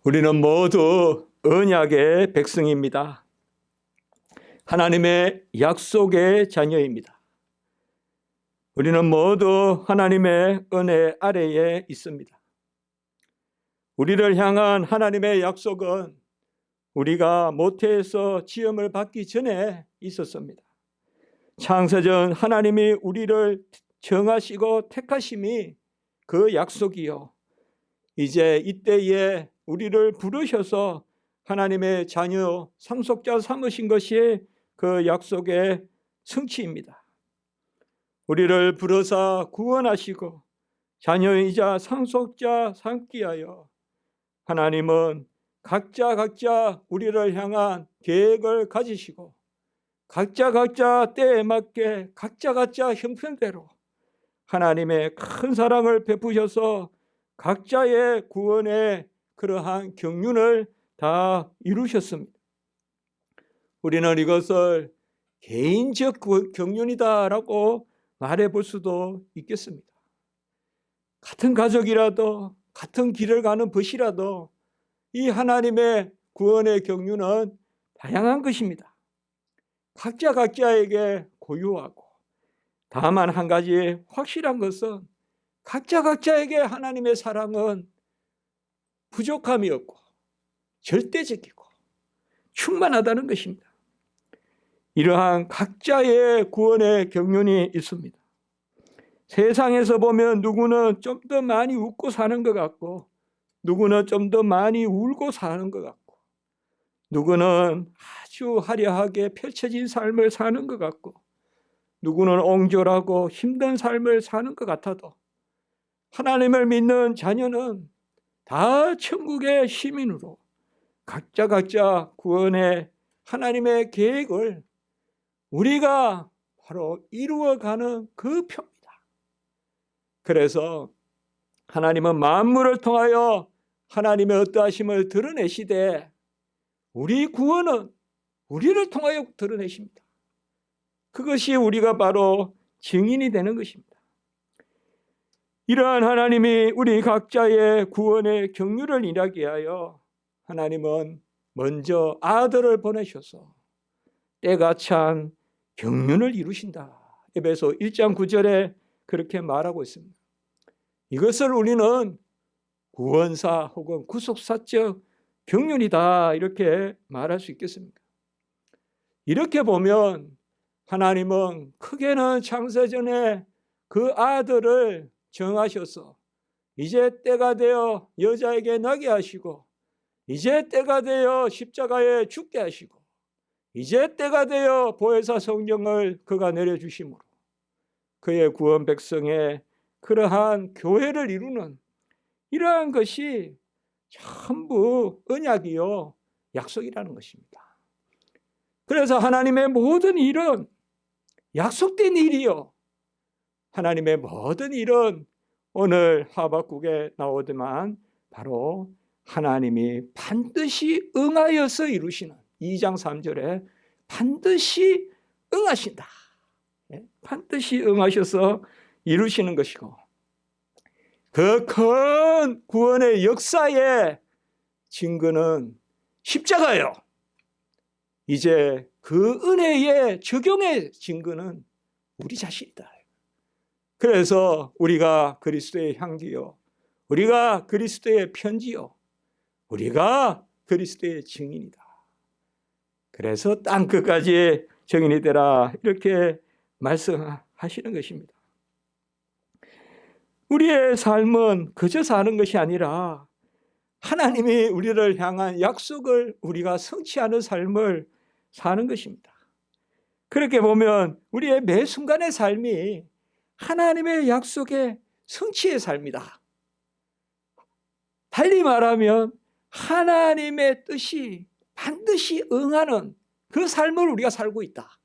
우리는 모두 언약의 백성입니다. 하나님의 약속의 자녀입니다. 우리는 모두 하나님의 은혜 아래에 있습니다. 우리를 향한 하나님의 약속은 우리가 모태에서 지음을 받기 전에 있었습니다. 창세전 하나님이 우리를 정하시고 택하심이 그 약속이요, 이제 이때에 우리를 부르셔서 하나님의 자녀 상속자 삼으신 것이 그 약속의 성취입니다. 우리를 부르사 구원하시고 자녀이자 상속자 삼기 위하여 하나님은 각자 우리를 향한 계획을 가지시고 각자 때에 맞게 각자 형편대로 하나님의 큰 사랑을 베푸셔서 각자의 구원의 그러한 경륜을 다 이루셨습니다. 우리는 이것을 개인적 경륜이다라고 말해볼 수도 있겠습니다. 같은 가족이라도 같은 길을 가는 벗이라도 이 하나님의 구원의 경륜은 다양한 것입니다. 각자에게 고유하고, 다만 한 가지 확실한 것은 각자에게 하나님의 사랑은 부족함이 없고 절대적이고 충만하다는 것입니다. 이러한 각자의 구원의 경륜이 있습니다. 세상에서 보면 누구는 좀 더 많이 웃고 사는 것 같고, 누구는 좀 더 많이 울고 사는 것 같고, 누구는 아주 화려하게 펼쳐진 삶을 사는 것 같고, 누구는 옹졸하고 힘든 삶을 사는 것 같아도 하나님을 믿는 자녀는 다 천국의 시민으로 각자 구원의 하나님의 계획을 우리가 바로 이루어가는 그 표입니다. 그래서 하나님은 만물을 통하여 하나님의 어떠하심을 드러내시되 우리 구원은 우리를 통하여 드러내십니다. 그것이 우리가 바로 증인이 되는 것입니다. 이러한 하나님이 우리 각자의 구원의 경륜을 일하게 하여 하나님은 먼저 아들을 보내셔서 때가 찬 경륜을 이루신다. 에베소 1장 9절에 그렇게 말하고 있습니다. 이것을 우리는 구원사 혹은 구속사적 경륜이다 이렇게 말할 수 있겠습니까? 이렇게 보면 하나님은 크게는 창세전에 그 아들을 정하셔서 이제 때가 되어 여자에게 나게 하시고, 이제 때가 되어 십자가에 죽게 하시고, 이제 때가 되어 보혜사 성령을 그가 내려주심으로 그의 구원 백성의 그러한 교회를 이루는 이러한 것이 전부 언약이요 약속이라는 것입니다. 그래서 하나님의 모든 일은 약속된 일이요, 하나님의 모든 일은 오늘 하박국에 나오지만 바로 하나님이 반드시 응하여서 이루시는 2장 3절에 반드시 응하신다. 반드시 응하셔서 이루시는 것이고, 그 큰 구원의 역사의 증거는 십자가예요. 이제 그 은혜의 적용의 증거는 우리 자신이다. 그래서 우리가 그리스도의 향기요, 우리가 그리스도의 편지요, 우리가 그리스도의 증인이다. 그래서 땅 끝까지 증인이 되라 이렇게 말씀하시는 것입니다. 우리의 삶은 그저 사는 것이 아니라 하나님이 우리를 향한 약속을 우리가 성취하는 삶을 사는 것입니다. 그렇게 보면 우리의 매 순간의 삶이 하나님의 약속의 성취의 삶이다. 달리 말하면 하나님의 뜻이 반드시 응하는 그 삶을 우리가 살고 있다.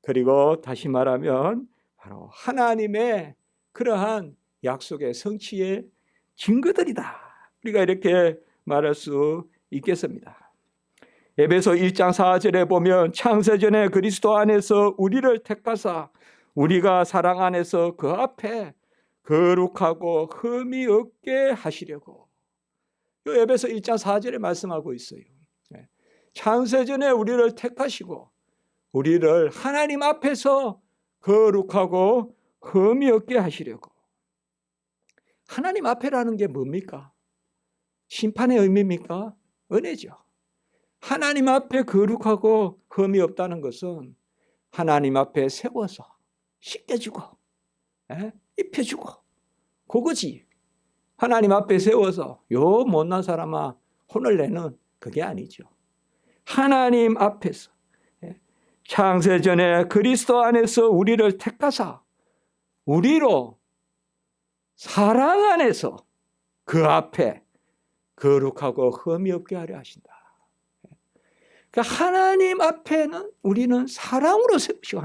그리고 다시 말하면 바로 하나님의 그러한 약속의 성취의 증거들이다. 우리가 이렇게 말할 수 있겠습니다. 에베소 1장 4절에 보면 창세전에 그리스도 안에서 우리를 택하사 우리가 사랑 안에서 그 앞에 거룩하고 흠이 없게 하시려고 요 에베소 1장 4절에 말씀하고 있어요. 창세전에 우리를 택하시고 우리를 하나님 앞에서 거룩하고 흠이 없게 하시려고. 하나님 앞에라는 게 뭡니까? 심판의 의미입니까? 은혜죠. 하나님 앞에 거룩하고 흠이 없다는 것은 하나님 앞에 세워서 씻겨주고 입혀주고 그거지. 하나님 앞에 세워서 요 못난 사람아 혼을 내는 그게 아니죠. 하나님 앞에서 창세전에 그리스도 안에서 우리를 택하사 우리로 사랑 안에서 그 앞에 거룩하고 흠이 없게 하려 하신다. 그러니까 하나님 앞에는 우리는 사랑으로 세우시고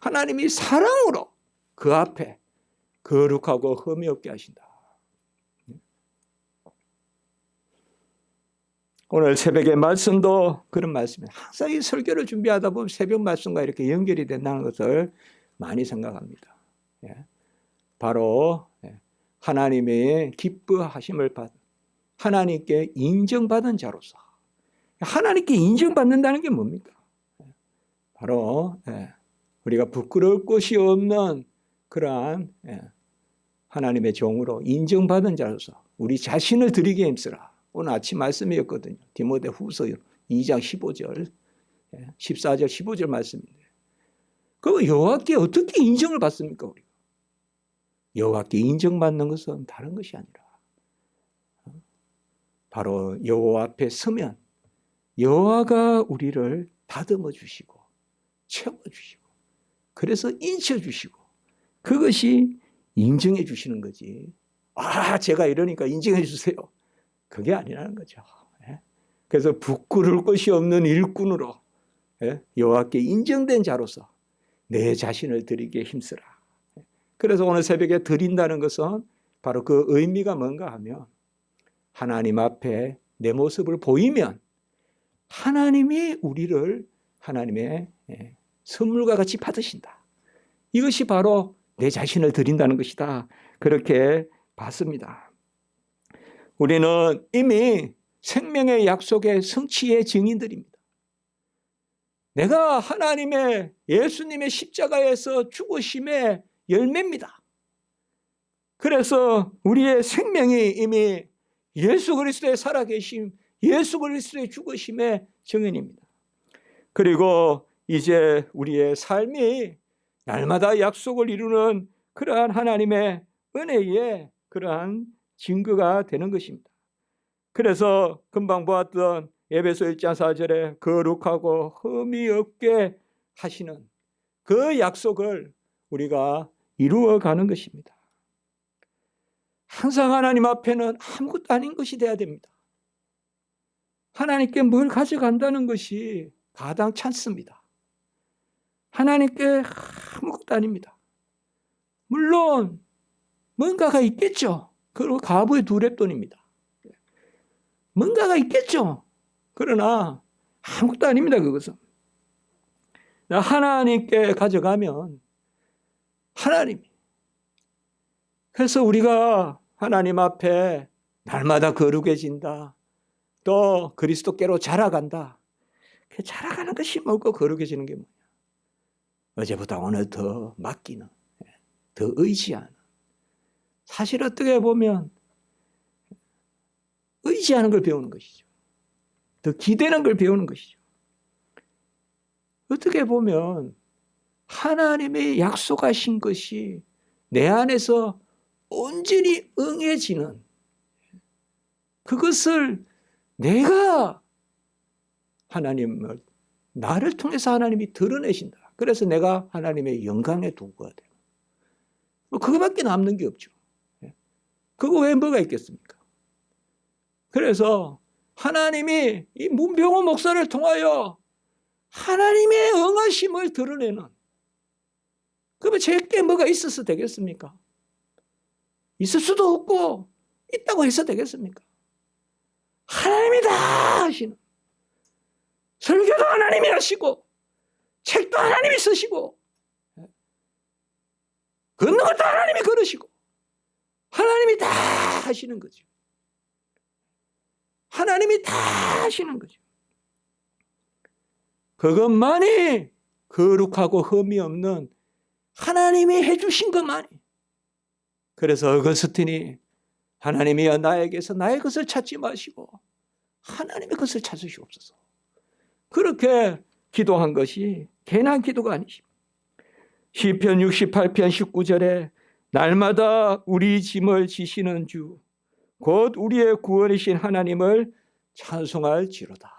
하나님이 사랑으로 그 앞에 거룩하고 흠이 없게 하신다. 오늘 새벽의 말씀도 그런 말씀이에요. 항상 이 설교를 준비하다 보면 새벽 말씀과 이렇게 연결이 된다는 것을 많이 생각합니다. 바로 하나님의 기뻐하심을 받은 하나님께 인정받은 자로서 하나님께 인정받는다는 게 뭡니까? 바로 우리가 부끄러울 것이 없는 그러한 하나님의 종으로 인정받은 자로서 우리 자신을 드리게 힘쓰라. 오늘 아침 말씀이었거든요. 디모데후서 2장 15절, 14절, 15절 말씀인데 그럼 여호와께 어떻게 인정을 받습니까? 우리가 여호와께 인정받는 것은 다른 것이 아니라 바로 여호와 앞에 서면 여호와가 우리를 다듬어 주시고 채워주시고 그래서 인쳐주시고 그것이 인정해 주시는 거지. 제가 이러니까 인정해 주세요. 그게 아니라는 거죠. 그래서 부끄러울 것이 없는 일꾼으로 여호와께 인정된 자로서 내 자신을 드리기에 힘쓰라. 그래서 오늘 새벽에 드린다는 것은 바로 그 의미가 뭔가 하면 하나님 앞에 내 모습을 보이면 하나님이 우리를 하나님의 선물과 같이 받으신다. 이것이 바로 내 자신을 드린다는 것이다. 그렇게 봤습니다. 우리는 이미 생명의 약속의 성취의 증인들입니다. 내가 하나님의 예수님의 십자가에서 죽으심의 열매입니다. 그래서 우리의 생명이 이미 예수 그리스도의 살아계심, 예수 그리스도의 죽으심의 증인입니다. 그리고 이제 우리의 삶이 날마다 약속을 이루는 그러한 하나님의 은혜의 그러한 증거가 되는 것입니다. 그래서 금방 보았던 에베소 1장 4절에 거룩하고 흠이 없게 하시는 그 약속을 우리가 이루어가는 것입니다. 항상 하나님 앞에는 아무것도 아닌 것이 돼야 됩니다. 하나님께 뭘 가져간다는 것이 가당찮습니다. 하나님께 아무것도 아닙니다. 물론 뭔가가 있겠죠. 그리고 가부의 두 랩돈입니다. 뭔가가 있겠죠. 그러나 아무것도 아닙니다. 그것은 하나님께 가져가면 하나님이 그래서 우리가 하나님 앞에 날마다 거룩해진다. 또 그리스도께로 자라간다. 그 자라가는 것이 뭐고 거룩해지는 게 뭐냐. 어제보다 오늘 더 맡기는, 더 의지하는. 사실 어떻게 보면 의지하는 걸 배우는 것이죠. 더 기대는 걸 배우는 것이죠. 어떻게 보면 하나님의 약속하신 것이 내 안에서 온전히 응해지는 그것을 내가 하나님을 나를 통해서 하나님이 드러내신다. 그래서 내가 하나님의 영광의 도구가 되고 그거밖에 남는 게 없죠. 그거 외에 뭐가 있겠습니까? 그래서 하나님이 이 문병호 목사를 통하여 하나님의 응하심을 드러내는 그러면 제게 뭐가 있어서 되겠습니까? 있을 수도 없고 있다고 해서 되겠습니까? 하나님이다 하시는 설교도 하나님이 하시고 책도 하나님이 쓰시고 걷는 것도 하나님이 걸으시고 하나님이 다 하시는 거죠. 하나님이 다 하시는 거죠. 그것만이 거룩하고 흠이 없는 하나님이 해주신 것만이. 그래서 어거스틴이 하나님이여 나에게서 나의 것을 찾지 마시고 하나님의 것을 찾으시옵소서. 그렇게 기도한 것이 괜한 기도가 아니십니다. 시편 68편 19절에 날마다 우리 짐을 지시는 주 곧 우리의 구원이신 하나님을 찬송할지로다.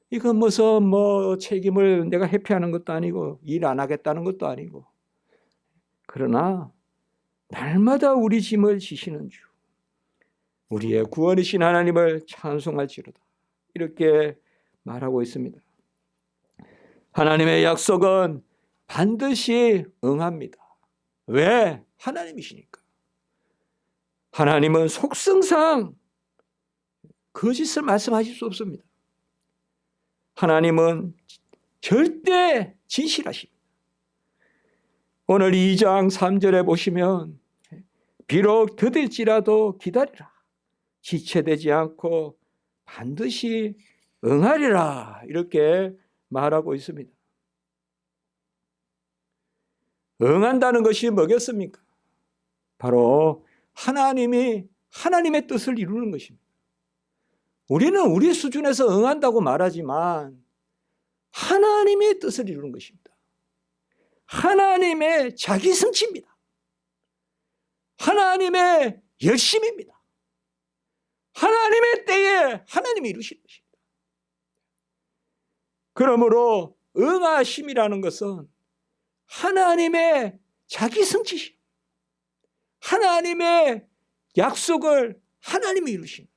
이건 무슨 책임을 내가 회피하는 것도 아니고 일 안 하겠다는 것도 아니고, 그러나 날마다 우리 짐을 지시는 주 우리의 구원이신 하나님을 찬송할지로다, 이렇게 말하고 있습니다. 하나님의 약속은 반드시 응합니다. 왜? 하나님이시니까. 하나님은 속성상 거짓을 말씀하실 수 없습니다. 하나님은 절대 진실하십니다. 오늘 2장 3절에 보시면 비록 더딜지라도 기다리라. 지체되지 않고 반드시 응하리라. 이렇게 말하고 있습니다. 응한다는 것이 뭐겠습니까? 바로 하나님이 하나님의 뜻을 이루는 것입니다. 우리는 우리 수준에서 응한다고 말하지만 하나님의 뜻을 이루는 것입니다. 하나님의 자기 성취입니다. 하나님의 열심입니다. 하나님의 때에 하나님이 이루시는 것입니다. 그러므로 응하심이라는 것은 하나님의 자기 성취심, 하나님의 약속을 하나님이 이루신,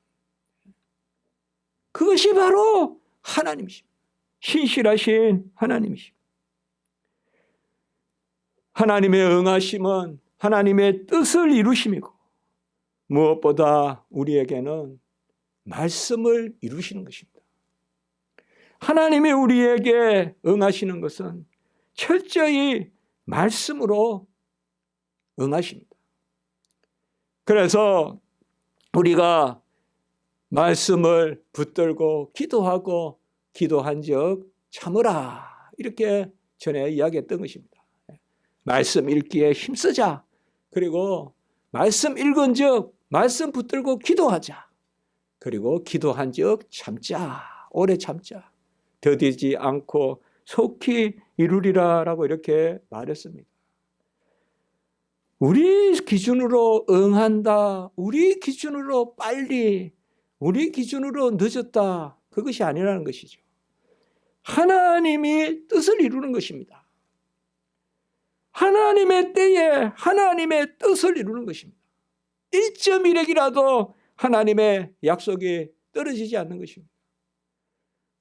그것이 바로 하나님이십니다. 신실하신 하나님이십니다. 하나님의 응하심은 하나님의 뜻을 이루심이고, 무엇보다 우리에게는 말씀을 이루시는 것입니다. 하나님이 우리에게 응하시는 것은 철저히 말씀으로 응하십니다. 그래서 우리가 말씀을 붙들고 기도하고 기도한 적 참으라, 이렇게 전에 이야기했던 것입니다. 말씀 읽기에 힘쓰자. 그리고 말씀 읽은 적 말씀 붙들고 기도하자. 그리고 기도한 적 참자. 오래 참자. 더디지 않고 속히 이루리라라고 이렇게 말했습니다. 우리 기준으로 응한다, 우리 기준으로 빨리, 우리 기준으로 늦었다, 그것이 아니라는 것이죠. 하나님이 뜻을 이루는 것입니다. 하나님의 때에 하나님의 뜻을 이루는 것입니다. 1.1핵이라도 하나님의 약속이 떨어지지 않는 것입니다.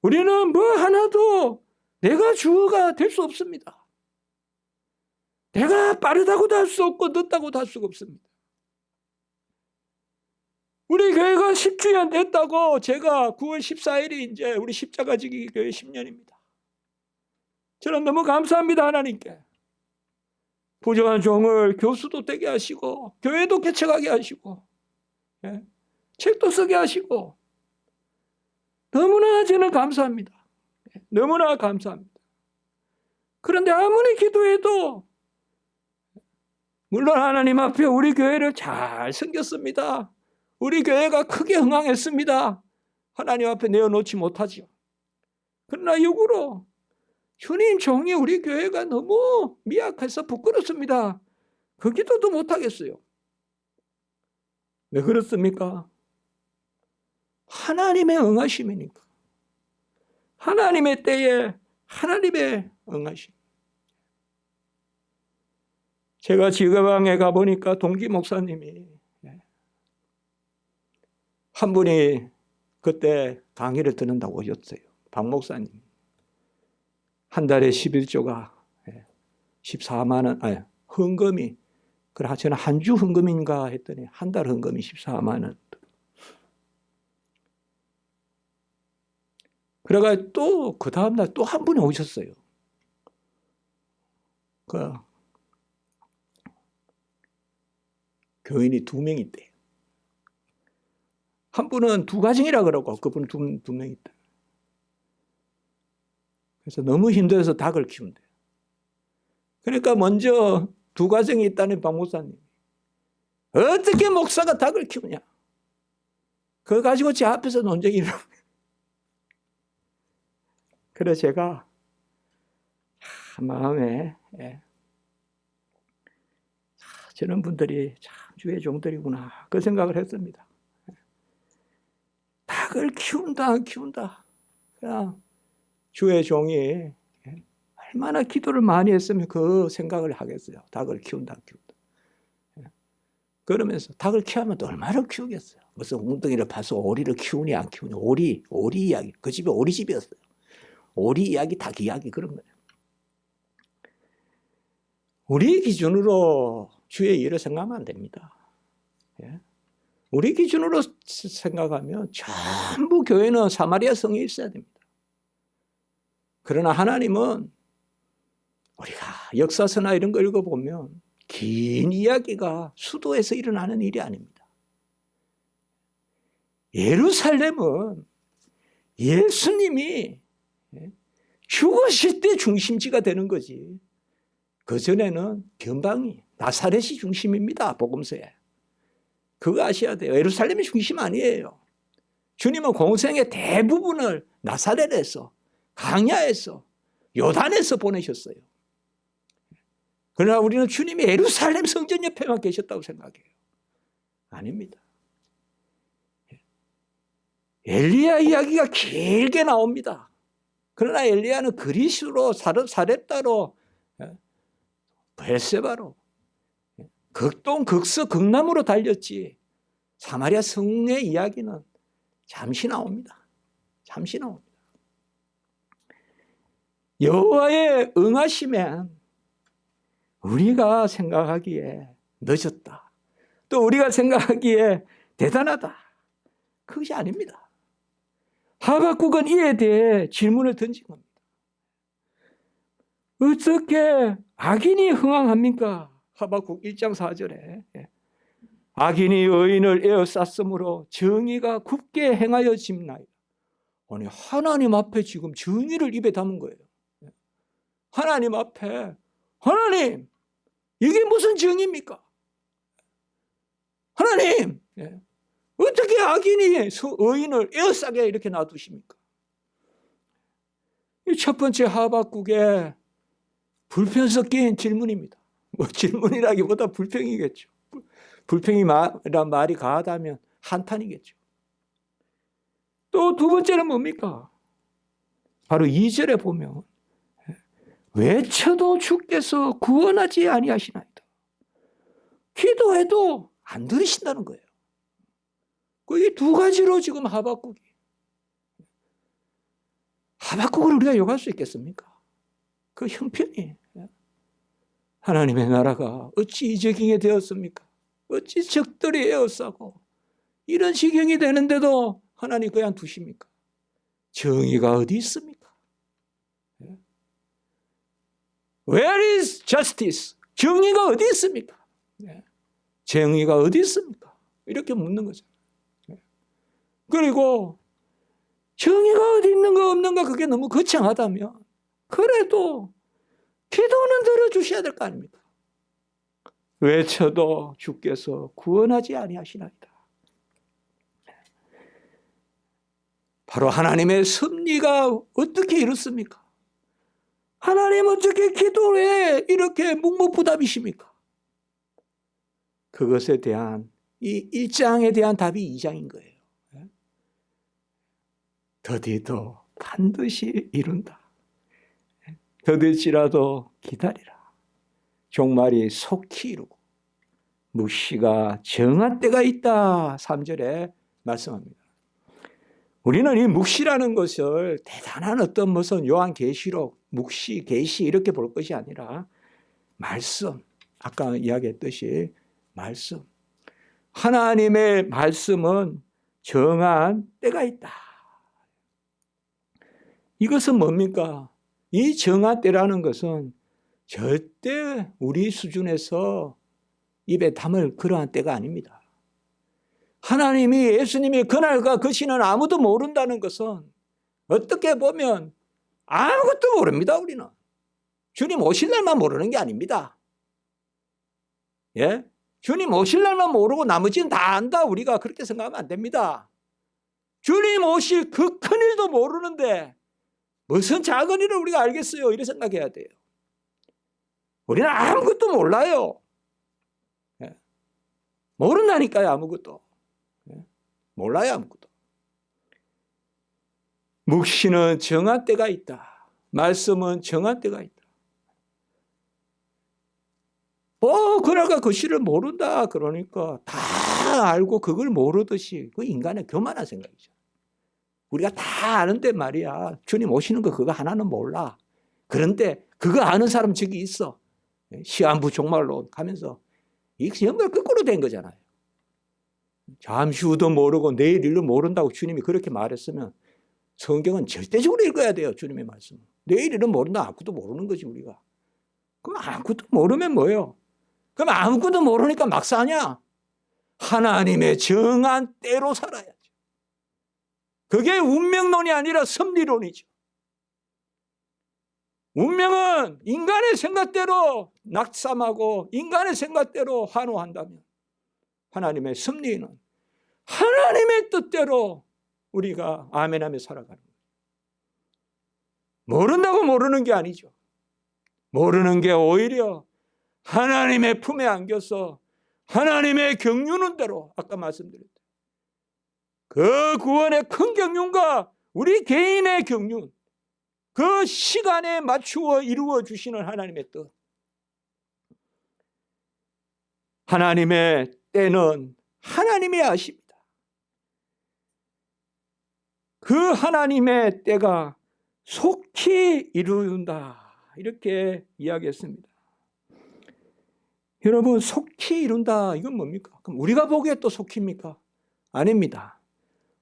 우리는 뭐 하나도 내가 주어가 될 수 없습니다. 내가 빠르다고도 할 수 없고 늦다고도 할 수가 없습니다. 우리 교회가 10주년 됐다고 제가 9월 14일이 이제 우리 십자가 지기 교회 10년입니다. 저는 너무 감사합니다. 하나님께. 부정한 종을 교수도 되게 하시고 교회도 개척하게 하시고 책도 쓰게 하시고 너무나 저는 감사합니다. 너무나 감사합니다. 그런데 아무리 기도해도 물론 하나님 앞에 우리 교회를 잘 섬겼습니다. 우리 교회가 크게 흥황했습니다. 하나님 앞에 내어놓지 못하죠. 그러나 역으로 주님 종이 우리 교회가 너무 미약해서 부끄럽습니다. 그 기도도 못하겠어요. 왜 그렇습니까? 하나님의 응하심이니까. 하나님의 때에 하나님의 응하심. 제가 지거방에 가보니까 동기 목사님이 한 분이 그때 강의를 듣는다고 오셨어요. 박 목사님. 한 달에 11조가 14만 원, 아니, 헌금이, 그래, 저는 한 주 헌금인가 했더니 한 달 헌금이 14만 원. 그래가 또 그 다음날 또 한 분이 오셨어요. 그 교인이 2명 있대요. 한 분은 두 가정이라 그러고 그분은 두 명 있다. 그래서 너무 힘들어서 닭을 키운대. 그러니까 먼저 두 가정이 있다는 박 목사님, 어떻게 목사가 닭을 키우냐? 그거 가지고 제 앞에서 논쟁이 일어나요. 그래서 제가 마음에 저런 분들이 참 주의 종들이구나 그 생각을 했습니다. 닭을 키운다. 그냥 주의 종이 얼마나 기도를 많이 했으면 그 생각을 하겠어요. 닭을 키운다. 그러면서 닭을 키우면 또 얼마나 키우겠어요. 무슨 웅덩이를 파서 오리를 키우니 안 키우니. 오리 이야기. 그 집이 오리집이었어요. 오리 이야기, 닭 이야기 그런 거예요. 우리 기준으로 주의 일을 생각하면 안 됩니다. 우리 기준으로 생각하면 전부 교회는 사마리아 성에 있어야 됩니다. 그러나 하나님은 우리가 역사서나 이런 거 읽어보면 긴 이야기가 수도에서 일어나는 일이 아닙니다. 예루살렘은 예수님이 죽으실 때 중심지가 되는 거지. 그전에는 변방이 나사렛이 중심입니다. 복음서에. 그거 아셔야 돼요. 예루살렘이 중심 아니에요. 주님은 공생의 대부분을 나사렛에서, 강야에서, 요단에서 보내셨어요. 그러나 우리는 주님이 예루살렘 성전 옆에만 계셨다고 생각해요. 아닙니다. 엘리야 이야기가 길게 나옵니다. 그러나 엘리야는 그리스로, 사렙다로, 벨세바로 극동, 극서, 극남으로 달렸지. 사마리아 성의 이야기는 잠시 나옵니다. 잠시 나옵니다. 여호와의 응하시면 우리가 생각하기에 늦었다. 또 우리가 생각하기에 대단하다. 그것이 아닙니다. 하박국은 이에 대해 질문을 던진 겁니다. 어떻게 악인이 흥황합니까? 하박국 1장 4절에 악인이 의인을 에워쌌으므로 정의가 굳게 행하여 짐나이다. 아니 하나님 앞에 지금 정의를 입에 담은 거예요. 하나님 앞에 하나님 이게 무슨 정의입니까? 하나님 어떻게 악인이 의인을 에워싸게 이렇게 놔두십니까? 이 첫 번째 하박국의 불평 섞인 질문입니다. 뭐 질문이라기보다 불평이겠죠. 불평이란 말이 가하다면 한탄이겠죠. 또 두 번째는 뭡니까? 바로 2절에 보면 외쳐도 주께서 구원하지 아니하시나이다. 기도해도 안 들으신다는 거예요. 이 두 가지로 지금 하박국을 우리가 욕할 수 있겠습니까? 그 형편이 하나님의 나라가 어찌 이 지경이 되었습니까? 어찌 적들이 에워싸고 이런 지경이 되는데도 하나님 그냥 두십니까? 정의가 어디 있습니까? Where is justice? 정의가 어디 있습니까? 정의가 어디 있습니까? 이렇게 묻는 거죠. 그리고 정의가 어디 있는가 없는가 그게 너무 거창하다면 그래도 기도는 들어주셔야 될 거 아닙니까? 외쳐도 주께서 구원하지 아니하시나이다. 바로 하나님의 섭리가 어떻게 이렇습니까? 하나님 어떻게 기도에 이렇게 묵묵부답이십니까? 그것에 대한 이 1장에 대한 답이 2장인 거예요. 더디도 반드시 이룬다. 더딜지라도 기다리라. 종말이 속히 이루고 묵시가 정한 때가 있다. 3절에 말씀합니다. 우리는 이 묵시라는 것을 대단한 어떤 무슨 요한계시록, 묵시, 계시 이렇게 볼 것이 아니라 말씀, 아까 이야기했듯이 말씀. 하나님의 말씀은 정한 때가 있다. 이것은 뭡니까? 이 정한 때라는 것은 절대 우리 수준에서 입에 담을 그러한 때가 아닙니다. 하나님이 예수님이 그날과 그 시는 아무도 모른다는 것은 어떻게 보면 아무것도 모릅니다. 우리는 주님 오실 날만 모르는 게 아닙니다. 예? 주님 오실 날만 모르고 나머지는 다 안다, 우리가 그렇게 생각하면 안 됩니다. 주님 오실 그 큰 일도 모르는데 무슨 작은 일을 우리가 알겠어요, 이렇게 생각해야 돼요. 우리는 아무것도 몰라요. 예? 모른다니까요. 아무것도. 예? 몰라요. 아무것도. 묵시는 정한 때가 있다. 말씀은 정한 때가 있다. 그러니까 그 시를 모른다 그러니까 다 알고 그걸 모르듯이, 그 인간의 교만한 생각이죠. 우리가 다 아는데 말이야, 주님 오시는 거 그거 하나는 몰라. 그런데 그거 아는 사람 저기 있어. 시한부 종말로 가면서 이게 정말 거꾸로 된 거잖아요. 잠시 후도 모르고 내일 일도 모른다고 주님이 그렇게 말했으면 성경은 절대적으로 읽어야 돼요. 주님의 말씀. 내일 일은 모른다. 아무것도 모르는 거지 우리가. 그럼 아무것도 모르면 뭐예요? 그럼 아무것도 모르니까 막 사냐? 하나님의 정한 때로 살아야죠. 그게 운명론이 아니라 섭리론이죠. 운명은 인간의 생각대로 낙삼하고 인간의 생각대로 환호한다면, 하나님의 섭리는 하나님의 뜻대로 우리가 아멘하며 살아가는 거예요. 모른다고 모르는 게 아니죠. 모르는 게 오히려 하나님의 품에 안겨서 하나님의 경륜은 대로, 아까 말씀드렸죠. 그 구원의 큰 경륜과 우리 개인의 경륜, 그 시간에 맞추어 이루어 주시는 하나님의 뜻. 하나님의 때는 하나님이 아십니다. 그 하나님의 때가 속히 이룬다, 이렇게 이야기했습니다. 여러분, 속히 이룬다, 이건 뭡니까? 그럼 우리가 보기에 또 속히입니까? 아닙니다.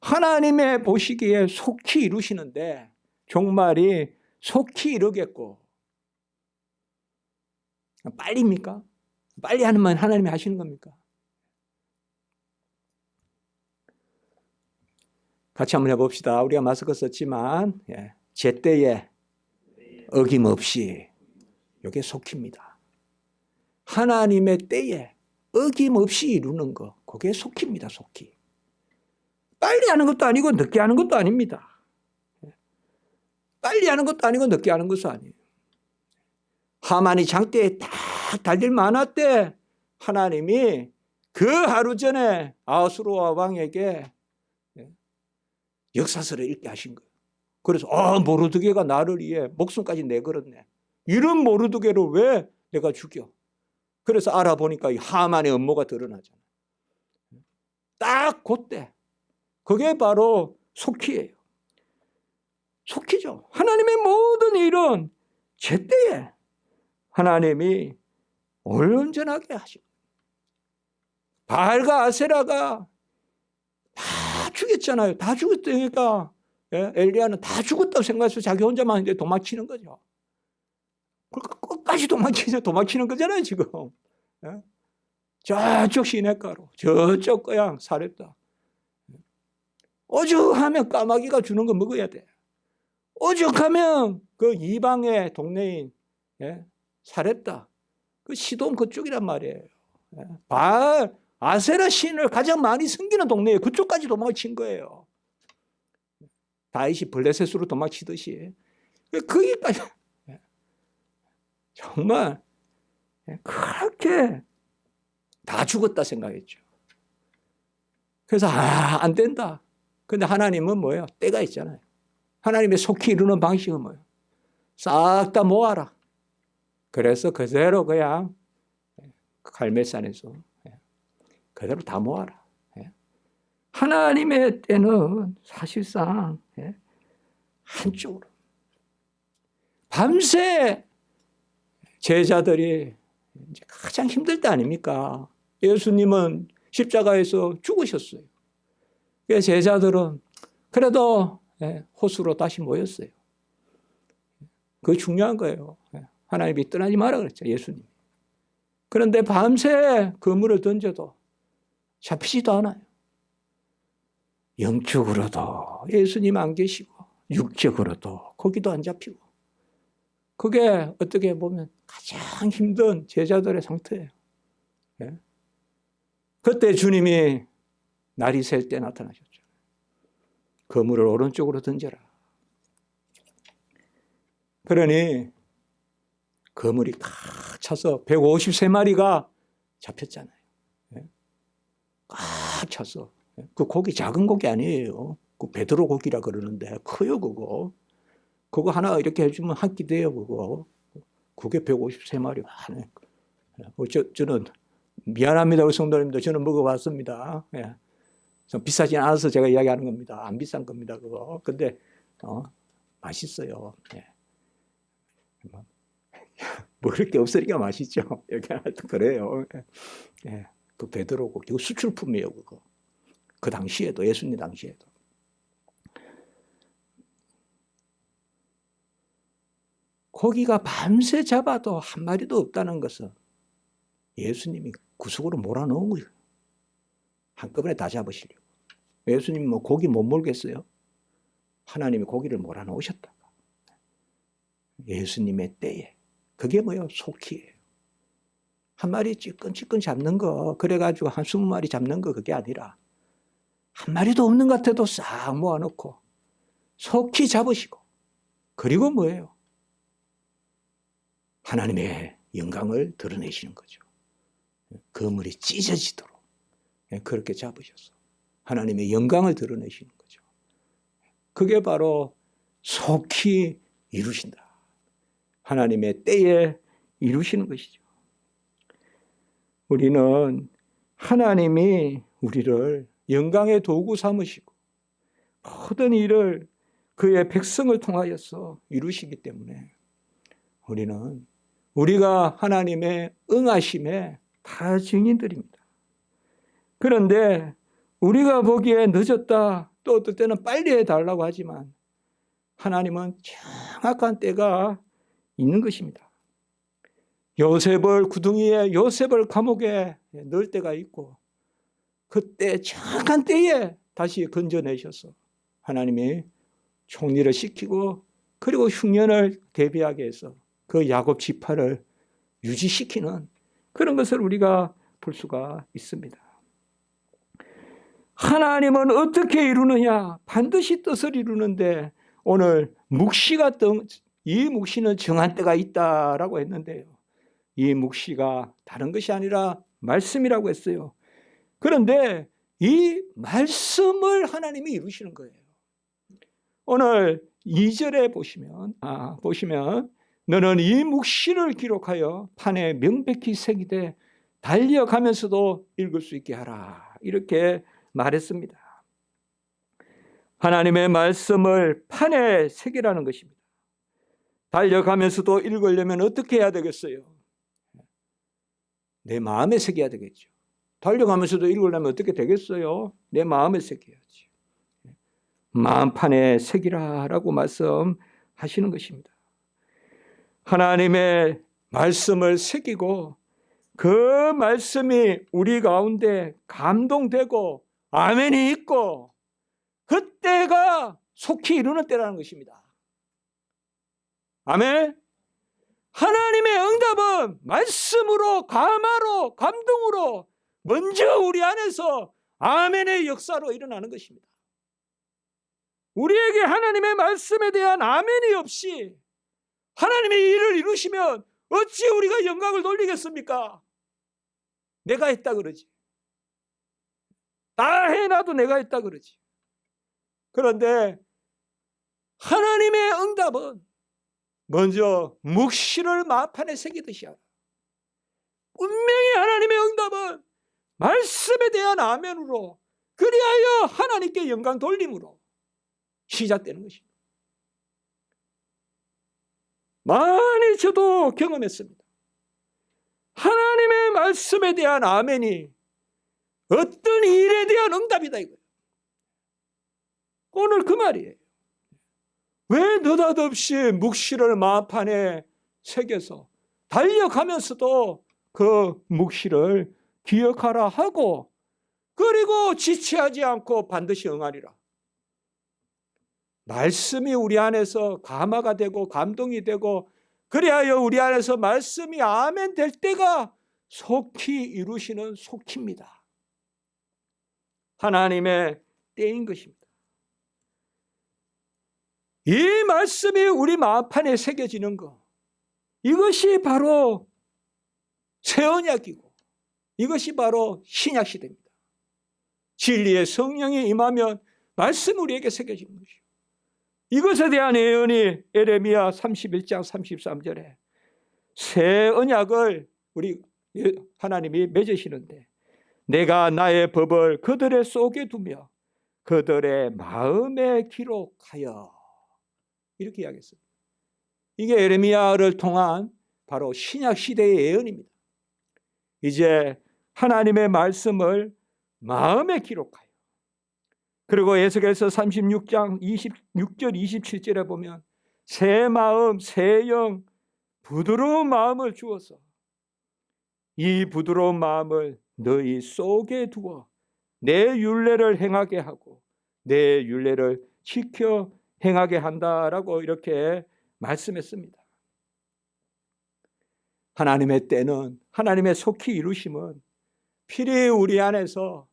하나님의 보시기에 속히 이루시는데 종말이 속히 이루겠고, 빨리입니까? 빨리 하면 하나님이 하시는 겁니까? 같이 한번 해봅시다. 우리가 마스크 썼지만 제때에 어김없이, 이게 속히입니다. 하나님의 때에 어김없이 이루는 거, 그게 속히입니다. 속히. 빨리 하는 것도 아니고 늦게 하는 것도 아닙니다. 빨리 하는 것도 아니고 늦게 하는 것도 아니에요. 하만이 장대에 딱 달릴 만할 하나님이 그 하루 전에 아수르와 왕에게 역사서를 읽게 하신 거예요. 그래서 모르드게가 나를 위해 목숨까지 내걸었네. 이런 모르드게를 왜 내가 죽여? 그래서 알아보니까 이 하만의 음모가 드러나잖아요. 딱 그때, 그게 바로 속히예요. 속히죠. 하나님의 모든 일은 제때에 하나님이 온전하게 하시고, 바알과 아세라가 다 죽였잖아요. 다 죽었으니까 엘리야는 다 죽었다고 생각해서 자기 혼자만 이제 도망치는 거죠. 그러니까 끝까지 도망치는 거잖아요, 지금. 저쪽 시냇가로, 저쪽 거양 사렙다. 오죽하면 까마귀가 주는 거 먹어야 돼. 오죽하면 그 이방의 동네인 사렙다, 그 시돈 그쪽이란 말이에요. 바알, 아세라 신을 가장 많이 섬기는 동네에 그쪽까지 도망친 거예요. 다윗이 블레셋으로 도망치듯이. 거기까지 정말 그렇게 다 죽었다 생각했죠. 그래서 안 된다. 근데 하나님은 뭐예요? 때가 있잖아요. 하나님의 속히 이루는 방식은 뭐예요? 싹 다 모아라. 그래서 그대로 그냥 갈멜산에서 그대로 다 모아라. 하나님의 때는 사실상 한쪽으로. 밤새 제자들이 이제 가장 힘들 때 아닙니까? 예수님은 십자가에서 죽으셨어요. 그래서 제자들은 그래도 호수로 다시 모였어요. 그게 중요한 거예요. 하나님이 떠나지 마라 그랬죠, 예수님. 그런데 밤새 그물을 던져도 잡히지도 않아요. 영적으로도 예수님 안 계시고 육적으로도 거기도 안 잡히고, 그게 어떻게 보면 가장 힘든 제자들의 상태예요. 예? 그때 주님이 날이 셀 때 나타나셨죠. 그물을 오른쪽으로 던져라. 그러니 그물이 꽉 차서 153마리가 잡혔잖아요. 예? 꽉 차서. 그 고기 작은 고기 아니에요. 그 베드로 고기라 그러는데 커요 그거. 그거 하나 이렇게 해주면 한 끼 돼요 그거. 그게 153마리 하네. 저는 미안합니다 우리 성도님들, 저는 먹어봤습니다. 예. 좀 비싸진 않아서 제가 이야기하는 겁니다. 안 비싼 겁니다 그거. 근데 맛있어요. 예. 먹을 게 없으니까 맛있죠. 여기 하여튼 그래요. 예. 그 베드로 고기, 수출품이에요 그거. 그 당시에도, 예수님 당시에도. 고기가 밤새 잡아도 한 마리도 없다는 것은 예수님이 구석으로 몰아넣은 거예요. 한꺼번에 다 잡으시려고. 예수님 뭐 고기 못 몰겠어요? 하나님이 고기를 몰아넣으셨다. 예수님의 때에. 그게 뭐예요? 속히예요. 한 마리 찌끈찌끈 잡는 거, 그래가지고 한 20마리 잡는 거, 그게 아니라 한 마리도 없는 것 같아도 싹 모아놓고 속히 잡으시고, 그리고 뭐예요? 하나님의 영광을 드러내시는 거죠. 그물이 찢어지도록 그렇게 잡으셔서 하나님의 영광을 드러내시는 거죠. 그게 바로 속히 이루신다. 하나님의 때에 이루시는 것이죠. 우리는 하나님이 우리를 영광의 도구 삼으시고 모든 일을 그의 백성을 통하여서 이루시기 때문에 우리는 우리가 하나님의 응하심에 다 증인들입니다. 그런데 우리가 보기에 늦었다, 또 어떨 때는 빨리 해달라고 하지만 하나님은 정확한 때가 있는 것입니다. 요셉을 구덩이에, 요셉을 감옥에 넣을 때가 있고, 그때 정확한 때에 다시 건져내셔서 하나님이 총리를 시키고, 그리고 흉년을 대비하게 해서 그 야곱 지파를 유지시키는 그런 것을 우리가 볼 수가 있습니다. 하나님은 어떻게 이루느냐? 반드시 뜻을 이루는데, 오늘 묵시가 이 묵시는 정한 때가 있다라고 했는데요. 이 묵시가 다른 것이 아니라 말씀이라고 했어요. 그런데 이 말씀을 하나님이 이루시는 거예요. 오늘 2절에 보시면 너는 이 묵시를 기록하여 판에 명백히 새기되 달려가면서도 읽을 수 있게 하라, 이렇게 말했습니다. 하나님의 말씀을 판에 새기라는 것입니다. 달려가면서도 읽으려면 어떻게 해야 되겠어요? 내 마음에 새겨야 되겠죠. 달려가면서도 읽으려면 어떻게 되겠어요? 내 마음에 새겨야지. 마음판에 새기라라고 말씀하시는 것입니다. 하나님의 말씀을 새기고 그 말씀이 우리 가운데 감동되고 아멘이 있고, 그때가 속히 이루는 때라는 것입니다. 아멘. 하나님의 응답은 말씀으로, 감화로, 감동으로 먼저 우리 안에서 아멘의 역사로 일어나는 것입니다. 우리에게 하나님의 말씀에 대한 아멘이 없이 하나님의 일을 이루시면 어찌 우리가 영광을 돌리겠습니까? 내가 했다 그러지. 다 해놔도 내가 했다 그러지. 그런데 하나님의 응답은 먼저 묵시를 마판에 새기듯이 하라. 분명히 하나님의 응답은 말씀에 대한 아멘으로, 그리하여 하나님께 영광 돌림으로 시작되는 것입니다. 많이 저도 경험했습니다. 하나님의 말씀에 대한 아멘이 어떤 일에 대한 응답이다 이거예요. 오늘 그 말이에요. 왜 느닷없이 묵시를 마판에 새겨서 달려가면서도 그 묵시를 기억하라 하고, 그리고 지체하지 않고 반드시 응하리라. 말씀이 우리 안에서 감화가 되고 감동이 되고, 그리하여 우리 안에서 말씀이 아멘 될 때가 속히 이루시는 속히입니다. 하나님의 때인 것입니다. 이 말씀이 우리 마음판에 새겨지는 것, 이것이 바로 새 언약이고 이것이 바로 신약 시대입니다. 진리의 성령이 임하면 말씀이 우리에게 새겨지는 것이요. 이것에 대한 예언이 에레미야 31장 33절에 새 언약을 우리 하나님이 맺으시는데, 내가 나의 법을 그들의 속에 두며 그들의 마음에 기록하여, 이렇게 이야기했습니다. 이게 에레미야를 통한 바로 신약 시대의 예언입니다. 이제 하나님의 말씀을 마음에 기록하여, 그리고 에스겔서 36장 26절 27절에 보면 새 마음 새 영 부드러운 마음을 주어서 이 부드러운 마음을 너희 속에 두어 내 율례를 행하게 하고 내 율례를 지켜 행하게 한다라고 이렇게 말씀했습니다. 하나님의 때는, 하나님의 속히 이루심은 필히 우리 안에서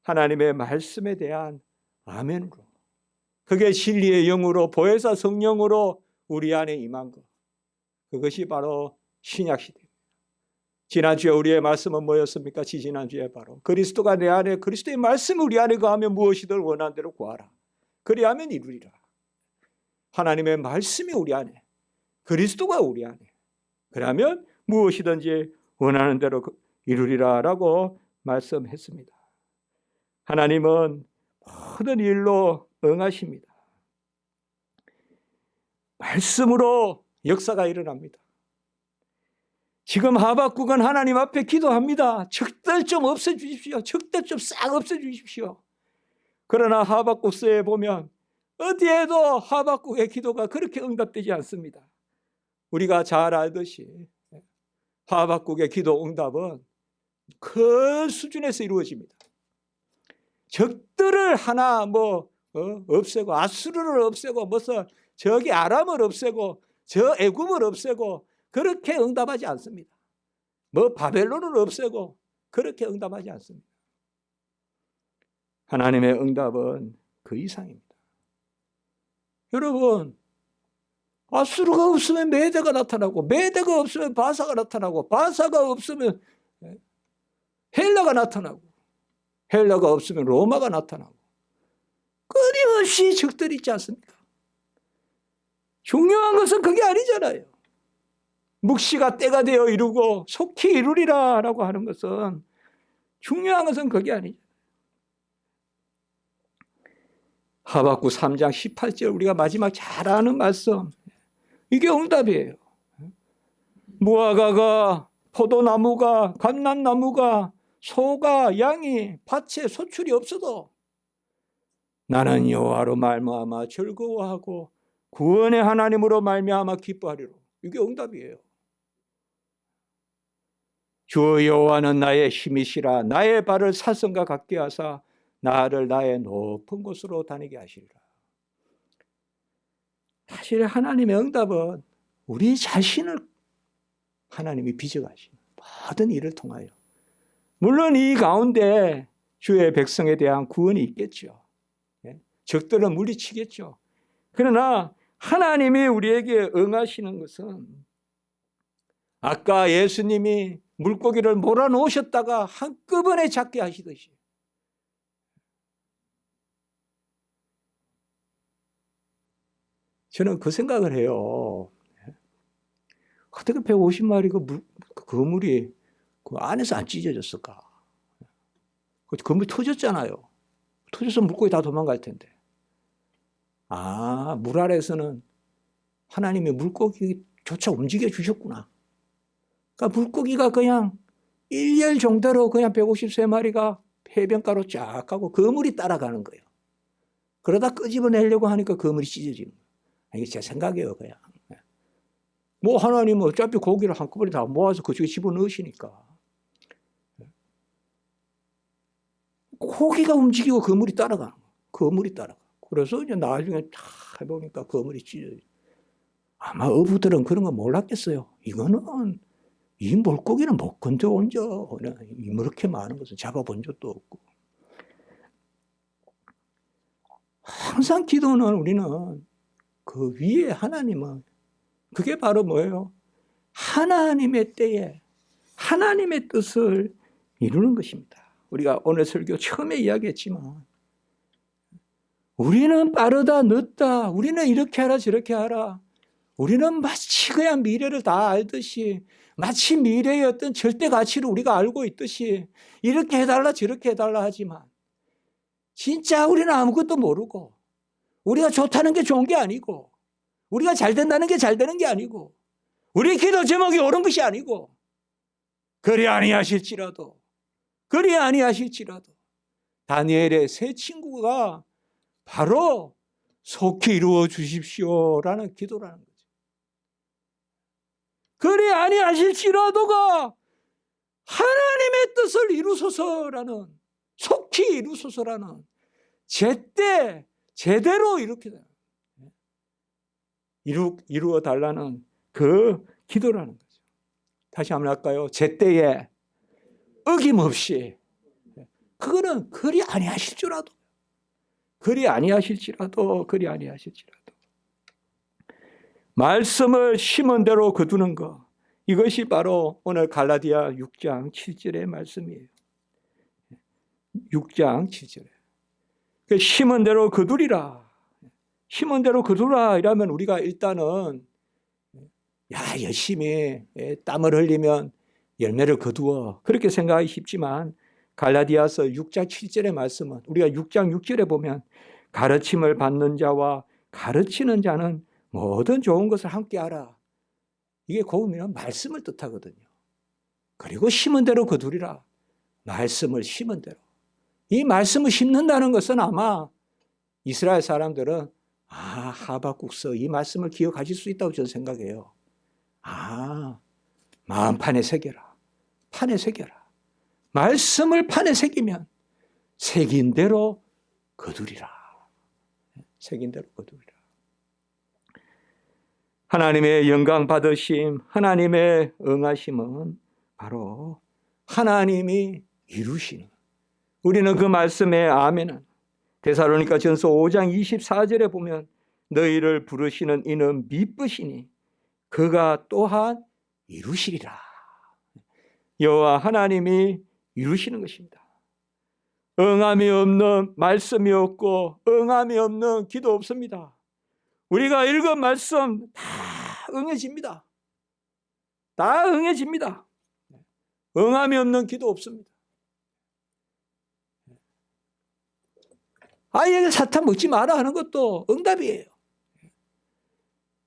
하나님의 말씀에 대한 아멘으로, 그게 진리의 영으로 보혜사 성령으로 우리 안에 임한 것, 그것이 바로 신약시대입니다. 지난주에 우리의 말씀은 뭐였습니까? 지지난주에 바로 그리스도가 내 안에, 그리스도의 말씀이 우리 안에 거하면 무엇이든 원하는 대로 구하라, 그리하면 이루리라. 하나님의 말씀이 우리 안에, 그리스도가 우리 안에, 그러면 무엇이든지 원하는 대로 이루리라 라고 말씀했습니다. 하나님은 모든 일로 응하십니다. 말씀으로 역사가 일어납니다. 지금 하박국은 하나님 앞에 기도합니다. 적들 좀 없애주십시오. 적들 좀 싹 없애주십시오. 그러나 하박국서에 보면 어디에도 하박국의 기도가 그렇게 응답되지 않습니다. 우리가 잘 알듯이 하박국의 기도 응답은 큰 수준에서 이루어집니다. 적들을 하나 없애고, 아수르를 없애고, 무슨 저기 아람을 없애고, 저 애굽을 없애고 그렇게 응답하지 않습니다. 바벨론을 없애고 그렇게 응답하지 않습니다. 하나님의 응답은 그 이상입니다. 여러분, 아수르가 없으면 메대가 나타나고, 메대가 없으면 바사가 나타나고, 바사가 없으면 헬라가 나타나고, 헬라가 없으면 로마가 나타나고, 끊임없이 적들이 있지 않습니까? 중요한 것은 그게 아니잖아요. 묵시가 때가 되어 이루고 속히 이루리라 라고 하는 것은, 중요한 것은 그게 아니죠. 하박국 3장 18절 우리가 마지막 잘 아는 말씀, 이게 응답이에요. 무화과가, 포도나무가, 감람나무가, 소가, 양이 밭에 소출이 없어도 나는 여호와로 말미암아 즐거워하고 구원의 하나님으로 말미암아 기뻐하리로. 이게 응답이에요. 주 여호와는 나의 힘이시라. 나의 발을 사슴과 같게 하사 나를 나의 높은 곳으로 다니게 하시리라. 사실 하나님의 응답은 우리 자신을 하나님이 빚어가시는 모든 일을 통하여, 물론 이 가운데 주의 백성에 대한 구원이 있겠죠. 적들은 물리치겠죠. 그러나 하나님이 우리에게 응하시는 것은, 아까 예수님이 물고기를 몰아놓으셨다가 한꺼번에 잡게 하시듯이, 저는 그 생각을 해요. 어떻게 150마리 그 그물이 그 안에서 안 찢어졌을까? 그 그물이 터졌잖아요. 터져서 물고기 다 도망갈 텐데. 물 아래에서는 하나님이 물고기조차 움직여 주셨구나. 그러니까 물고기가 그냥 일렬 정도로 그냥 153마리가 해변가로 쫙 가고 그물이 따라가는 거예요. 그러다 끄집어내려고 하니까 그물이 찢어지는 거예요. 이게 제 생각이에요, 그냥. 하나님은 어차피 고기를 한꺼번에 다 모아서 그쪽에 집어넣으시니까. 고기가 움직이고 거물이 따라가는 거예요. 거물이 따라가. 그래서 이제 나중에 다 해보니까 거물이 찢어져. 아마 어부들은 그런 거 몰랐겠어요. 이거는 이 물고기는 못 건져온 적, 이렇게 많은 것은 잡아본 적도 없고. 항상 기도는 우리는 그 위에 하나님은, 그게 바로 뭐예요? 하나님의 때에 하나님의 뜻을 이루는 것입니다. 우리가 오늘 설교 처음에 이야기했지만, 우리는 빠르다 늦다, 우리는 이렇게 하라 저렇게 하라, 우리는 마치 그냥 미래를 다 알듯이, 마치 미래의 어떤 절대 가치를 우리가 알고 있듯이 이렇게 해달라 저렇게 해달라 하지만, 진짜 우리는 아무것도 모르고, 우리가 좋다는 게 좋은 게 아니고, 우리가 잘 된다는 게 잘 되는 게 아니고, 우리 기도 제목이 옳은 것이 아니고, 그리 아니하실지라도 다니엘의 세 친구가 바로 속히 이루어 주십시오라는 기도라는 거죠. 그리 아니하실지라도가 하나님의 뜻을 이루소서라는, 속히 이루소서라는, 제때 제대로 이렇게 이루어 달라는 그 기도라는 거죠. 다시 한번 할까요? 제때에 어김없이. 그거는 그리 아니하실지라도. 말씀을 심은 대로 거두는 것. 이것이 바로 오늘 갈라디아 6장 7절의 말씀이에요. 6장 7절에. 심은 대로 거두리라. 심은 대로 거두라 이러면 우리가 일단은 열심히 땀을 흘리면 열매를 거두어, 그렇게 생각하기 쉽지만, 갈라디아서 6장 7절의 말씀은, 우리가 6장 6절에 보면 가르침을 받는 자와 가르치는 자는 모든 좋은 것을 함께 하라. 이게 고우면 말씀을 뜻하거든요. 그리고 심은 대로 거두리라. 말씀을 심은 대로. 이 말씀을 심는다는 것은 아마 이스라엘 사람들은 하박국서 이 말씀을 기억하실 수 있다고 저는 생각해요. 마음판에 새겨라. 판에 새겨라. 말씀을 판에 새기면 새긴 대로 거두리라. 새긴 대로 거두리라. 하나님의 영광 받으심, 하나님의 응하심은 바로 하나님이 이루시는, 우리는 그 말씀에 아멘은, 데살로니가 전서 5장 24절에 보면 너희를 부르시는 이는 미쁘시니 그가 또한 이루시리라. 여호와 하나님이 이루시는 것입니다. 응함이 없는 말씀이 없고 응함이 없는 기도 없습니다. 우리가 읽은 말씀 다 응해집니다. 다 응해집니다. 응함이 없는 기도 없습니다. 아이에게 사탕 먹지 마라 하는 것도 응답이에요.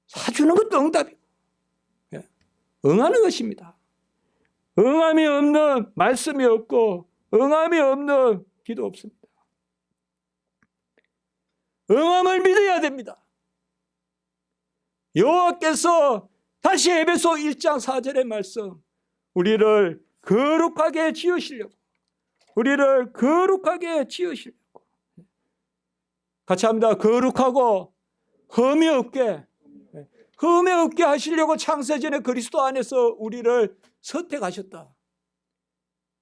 사주는 것도 응답이고, 응하는 것입니다. 응함이 없는 말씀이 없고 응함이 없는 기도 없습니다. 응함을 믿어야 됩니다. 여호와께서 다시 에베소 1장 4절의 말씀, 우리를 거룩하게 지으시려고, 같이 합니다. 거룩하고 흠이 없게 하시려고 창세전에 그리스도 안에서 우리를 선택하셨다.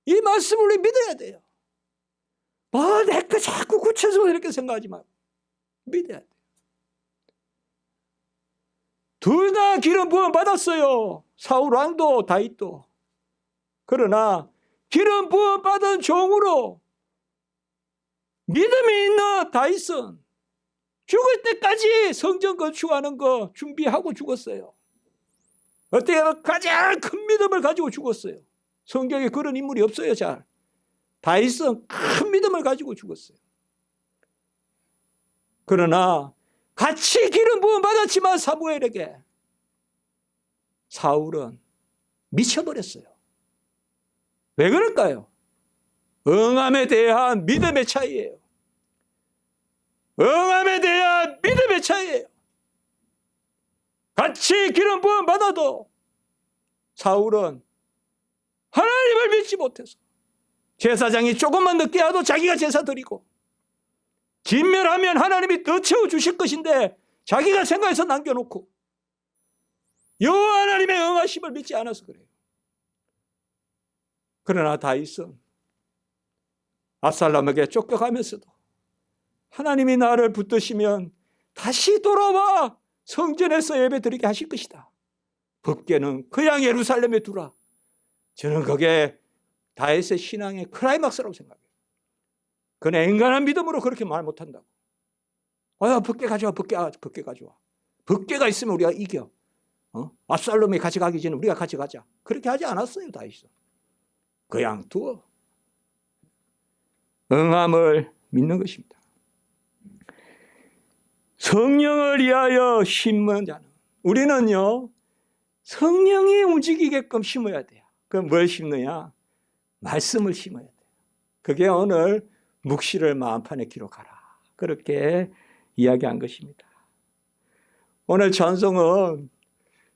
이 말씀을 우리 믿어야 돼요. 내 거 자꾸 구체적으로 이렇게 생각하지 말고 믿어야 돼요. 둘 다 기름 부음 받았어요. 사울 왕도 다윗도. 그러나 기름 부음 받은 종으로 믿음이 있는 다윗은 죽을 때까지 성전 건축하는 거 준비하고 죽었어요. 어떻게 가장 큰 믿음을 가지고 죽었어요. 성경에 그런 인물이 없어요. 잘. 다윗은 큰 믿음을 가지고 죽었어요. 그러나 같이 기름 부음 받았지만 사무엘에게 사울은 미쳐버렸어요. 왜 그럴까요? 응함에 대한 믿음의 차이예요. 같이 기름 부음 받아도 사울은 하나님을 믿지 못해서 제사장이 조금만 늦게 와도 자기가 제사 드리고, 진멸하면 하나님이 더 채워주실 것인데 자기가 생각해서 남겨놓고 여호와 하나님의 응하심을 믿지 않아서 그래요. 그러나 다윗은 압살롬에게 쫓겨가면서도 하나님이 나를 붙드시면 다시 돌아와 성전에서 예배드리게 하실 것이다. 법궤는 그냥 예루살렘에 두라. 저는 그게 다윗의 신앙의 클라이막스라고 생각해요. 그는 인간한 믿음으로 그렇게 말 못한다고. 법궤 가져와, 법궤 가져와. 법궤가 있으면 우리가 이겨. 압살롬이 가져가기 전에 우리가 가져가자. 그렇게 하지 않았어요, 다윗은. 그냥 두어. 응함을 믿는 것입니다. 성령을 위하여 심는 자는, 우리는요 성령이 움직이게끔 심어야 돼요. 그럼 뭘 심느냐? 말씀을 심어야 돼요. 그게 오늘 묵시를 마음판에 기록하라, 그렇게 이야기한 것입니다. 오늘 찬송은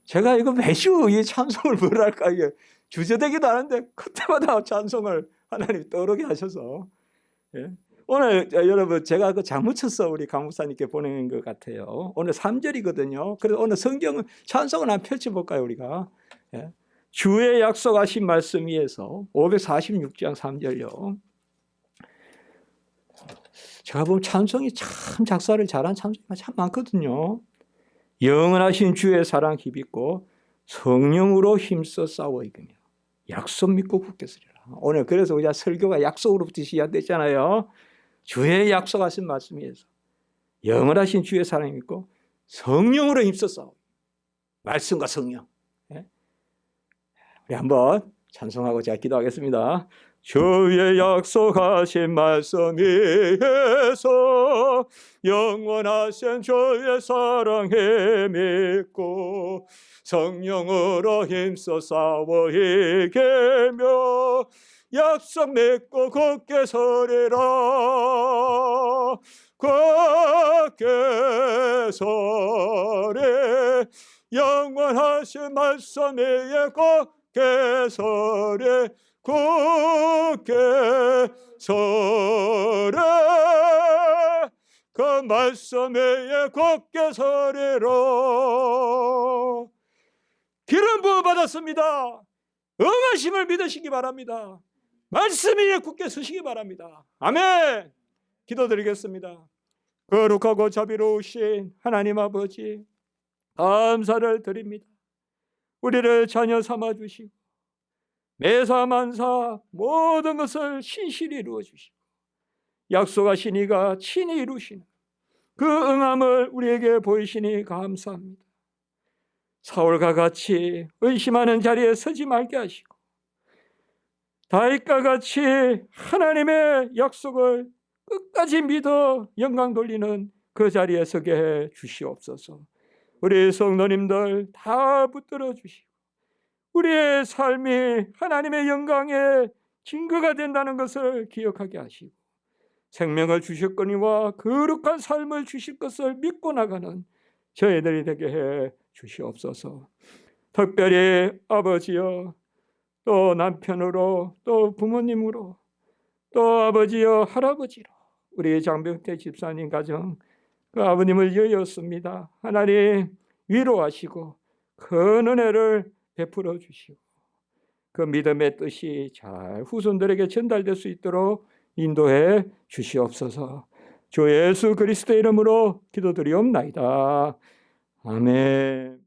제가 이거 매주 이 찬송을 뭐랄까, 이게 주저되기도 하는데 그때마다 찬송을 하나님 떠오르게 하셔서, 예. 오늘 여러분 제가 그 장무쳐서 우리 강목사님께 보낸 것 같아요. 오늘 3절이거든요. 그래서 오늘 성경을 찬송을 한번 펼쳐볼까요, 우리가? 예. 주의 약속하신 말씀 위에서 546장 3절요. 제가 보면 찬송이 참 작사를 잘한 찬송이 참 많거든요. 영원하신 주의 사랑 힘입고 성령으로 힘써 싸워 이기며 약속 믿고 굳게 서리라. 오늘 그래서 우리가 설교가 약속으로부터 시작됐잖아요. 주의 약속하신 말씀 위에서 영원하신 주의 사랑이 믿고 성령으로 힘써 싸워. 말씀과 성령. 네? 우리 한번 찬송하고 제가 기도하겠습니다. 주의 약속하신 말씀 위에서 영원하신 주의 사랑에 믿고 성령으로 힘써 싸워 이기며 약속 믿고 굳게 서리라. 굳게 서리. 영원하신 말씀 위에 굳게 서리. 굳게 서리. 그 말씀 위에 굳게 서리라. 기름 부어 받았습니다. 응하심을 믿으시기 바랍니다. 말씀 위에 굳게 서시기 바랍니다. 아멘. 기도드리겠습니다. 거룩하고 자비로우신 하나님 아버지, 감사를 드립니다. 우리를 자녀 삼아 주시고 매사 만사 모든 것을 신실히 이루어 주시고 약속하신 이가 친히 이루시는 그 응함을 우리에게 보이시니 감사합니다. 사울과 같이 의심하는 자리에 서지 말게 하시고 다윗과 같이 하나님의 약속을 끝까지 믿어 영광 돌리는 그 자리에 서게 해 주시옵소서. 우리 성도님들 다 붙들어 주시고 우리의 삶이 하나님의 영광의 증거가 된다는 것을 기억하게 하시고 생명을 주셨거니와 거룩한 삶을 주실 것을 믿고 나가는 저희들이 되게 해 주시옵소서. 특별히 아버지여, 또 남편으로, 또 부모님으로, 또 아버지여 할아버지로 우리 장병태 집사님 가정 그 아버님을 여였습니다. 하나님 위로하시고 큰 은혜를 베풀어 주시고 그 믿음의 뜻이 잘 후손들에게 전달될 수 있도록 인도해 주시옵소서. 주 예수 그리스도의 이름으로 기도드리옵나이다. 아멘.